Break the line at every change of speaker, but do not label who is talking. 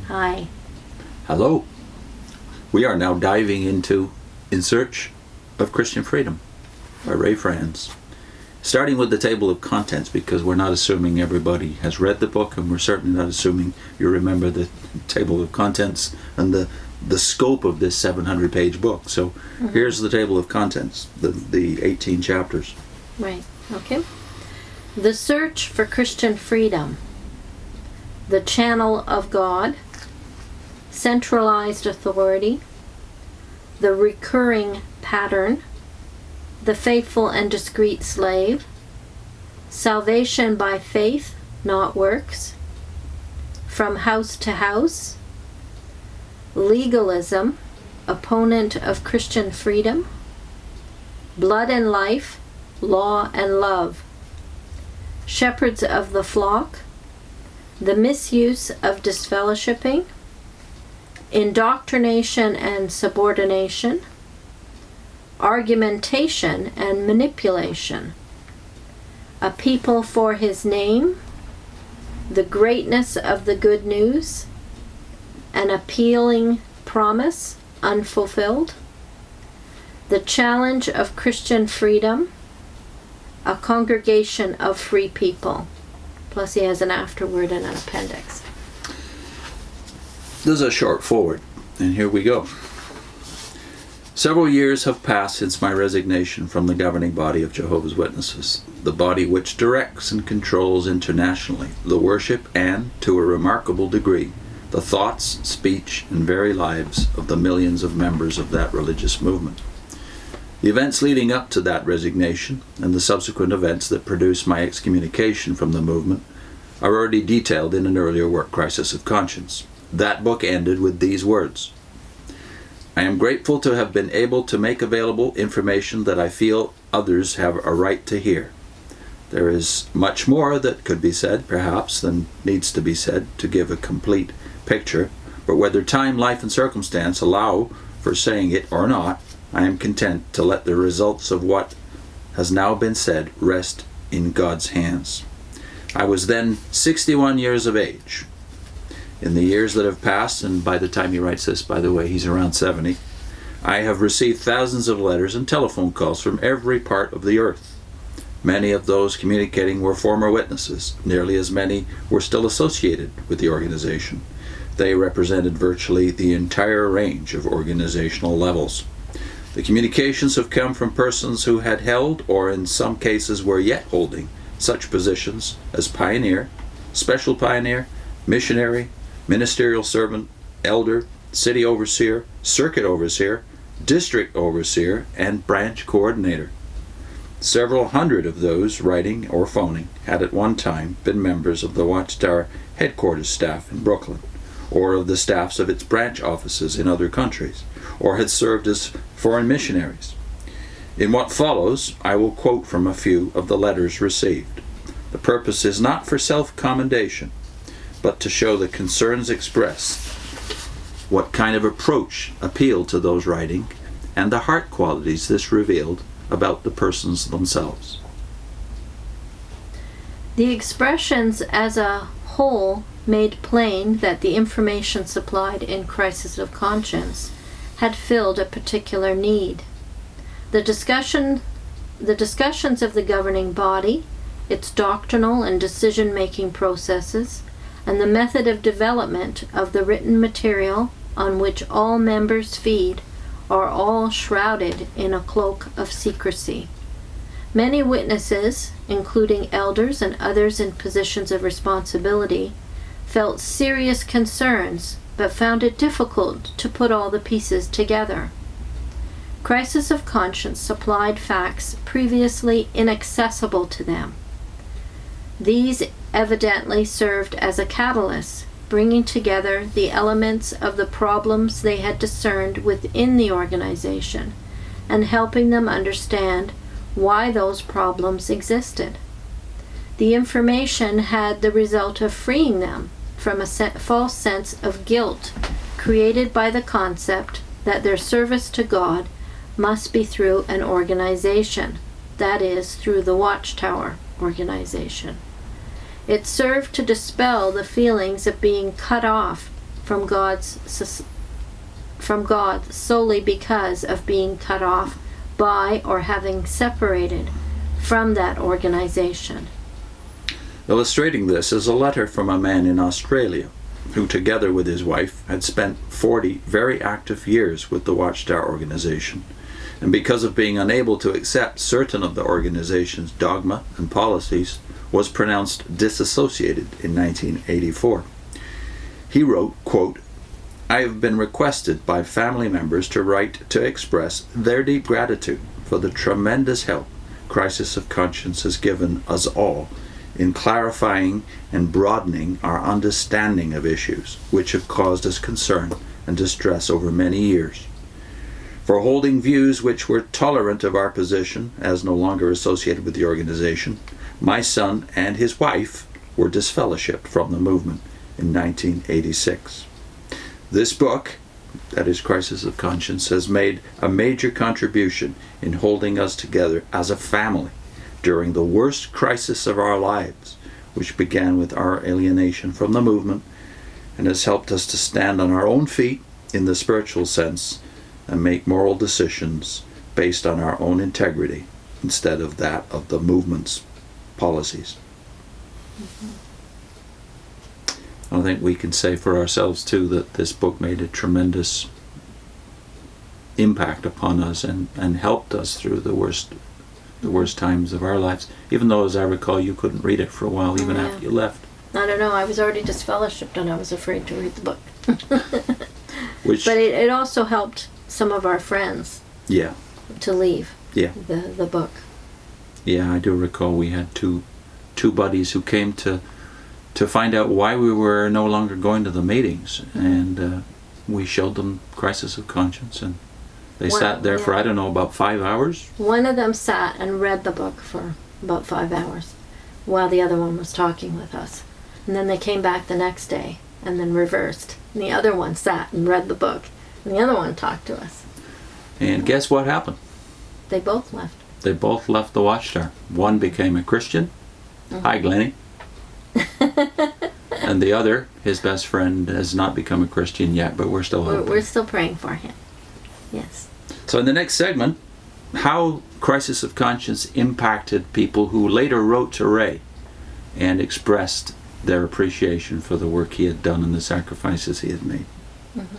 Hi.
Hello. We are now diving into In Search of Christian Freedom by Ray Franz. Starting with the table of contents, because we're not assuming everybody has read the book, and we're certainly not assuming you remember the table of contents and the scope of this 700-page book. So here's the table of contents, the 18 chapters.
Right. Okay. The Search for Christian Freedom. The Channel of God. Centralized Authority. The Recurring Pattern. The Faithful and Discreet Slave. Salvation by Faith, Not Works. From House to House. Legalism, Opponent of Christian Freedom. Blood and Life, Law and Love. Shepherds of the Flock. The Misuse of Disfellowshipping. Indoctrination and Subordination. Argumentation and Manipulation. A People for His Name. The Greatness of the Good News. An Appealing Promise, Unfulfilled. The Challenge of Christian Freedom. A Congregation of Free People. Plus he has an afterword and an appendix.
This is a short foreword, and here we go. Several years have passed since my resignation from the governing body of Jehovah's Witnesses, the body which directs and controls internationally the worship and, to a remarkable degree, the thoughts, speech, and very lives of the millions of members of that religious movement. The events leading up to that resignation and the subsequent events that produced my excommunication from the movement are already detailed in an earlier work, Crisis of Conscience. That book ended with these words: I am grateful to have been able to make available information that I feel others have a right to hear. There is much more that could be said, perhaps, than needs to be said to give a complete picture, but whether time, life, and circumstance allow for saying it or not, I am content to let the results of what has now been said rest in God's hands. I was then 61 years of age. In the years that have passed, and by the time he writes this, by the way, he's around 70, I have received thousands of letters and telephone calls from every part of the earth. Many of those communicating were former witnesses. Nearly as many were still associated with the organization. They represented virtually the entire range of organizational levels. The communications have come from persons who had held, or in some cases were yet holding, such positions as pioneer, special pioneer, missionary, ministerial servant, elder, city overseer, circuit overseer, district overseer, and branch coordinator. Several hundred of those writing or phoning had at one time been members of the Watchtower headquarters staff in Brooklyn, or of the staffs of its branch offices in other countries, or had served as foreign missionaries. In what follows, I will quote from a few of the letters received. The purpose is not for self-commendation, but to show the concerns expressed, what kind of approach appealed to those writing, and the heart qualities this revealed about the persons themselves.
The expressions as a whole made plain that the information supplied in Crisis of Conscience had filled a particular need. The discussions of the governing body, its doctrinal and decision-making processes, and the method of development of the written material on which all members feed are all shrouded in a cloak of secrecy. Many witnesses, including elders and others in positions of responsibility, felt serious concerns but found it difficult to put all the pieces together. Crisis of Conscience supplied facts previously inaccessible to them. These evidently served as a catalyst, bringing together the elements of the problems they had discerned within the organization and helping them understand why those problems existed. The information had the result of freeing them from a false sense of guilt created by the concept that their service to God must be through an organization, that is, through the Watchtower organization. It served to dispel the feelings of being cut off from God solely because of being cut off by or having separated from that organization.
Illustrating this is a letter from a man in Australia who, together with his wife, had spent 40 very active years with the Watchtower organization, and because of being unable to accept certain of the organization's dogma and policies, was pronounced disassociated in 1984. He wrote, quote, "I have been requested by family members to write to express their deep gratitude for the tremendous help Crisis of Conscience has given us all in clarifying and broadening our understanding of issues which have caused us concern and distress over many years, for holding views which were tolerant of our position as no longer associated with the organization. My son and his wife were disfellowshipped from the movement in 1986. This book, that is Crisis of Conscience, has made a major contribution in holding us together as a family during the worst crisis of our lives, which began with our alienation from the movement, and has helped us to stand on our own feet in the spiritual sense and make moral decisions based on our own integrity instead of that of the movement's policies." I think we can say for ourselves too that this book made a tremendous impact upon us and helped us through the worst times of our lives, even though, as I recall, you couldn't read it for a while even after you left.
I don't know, I was already disfellowshipped and I was afraid to read the book.
But
it also helped some of our friends to leave the book.
Yeah, I do recall we had two buddies who came to find out why we were no longer going to the meetings, and we showed them Crisis of Conscience, and they sat there for, I don't know, about 5 hours.
One of them sat and read the book for about 5 hours while the other one was talking with us. And then they came back the next day and then reversed. And the other one sat and read the book, and the other one talked to us.
And guess what happened?
They both left.
They both left the Watchtower. One became a Christian. Hi, Glennie. And the other, his best friend, has not become a Christian yet, but we're still hoping.
We're still praying for him. Yes.
So in the next segment, how Crisis of Conscience impacted people who later wrote to Ray and expressed their appreciation for the work he had done and the sacrifices he had made.
Mm-hmm.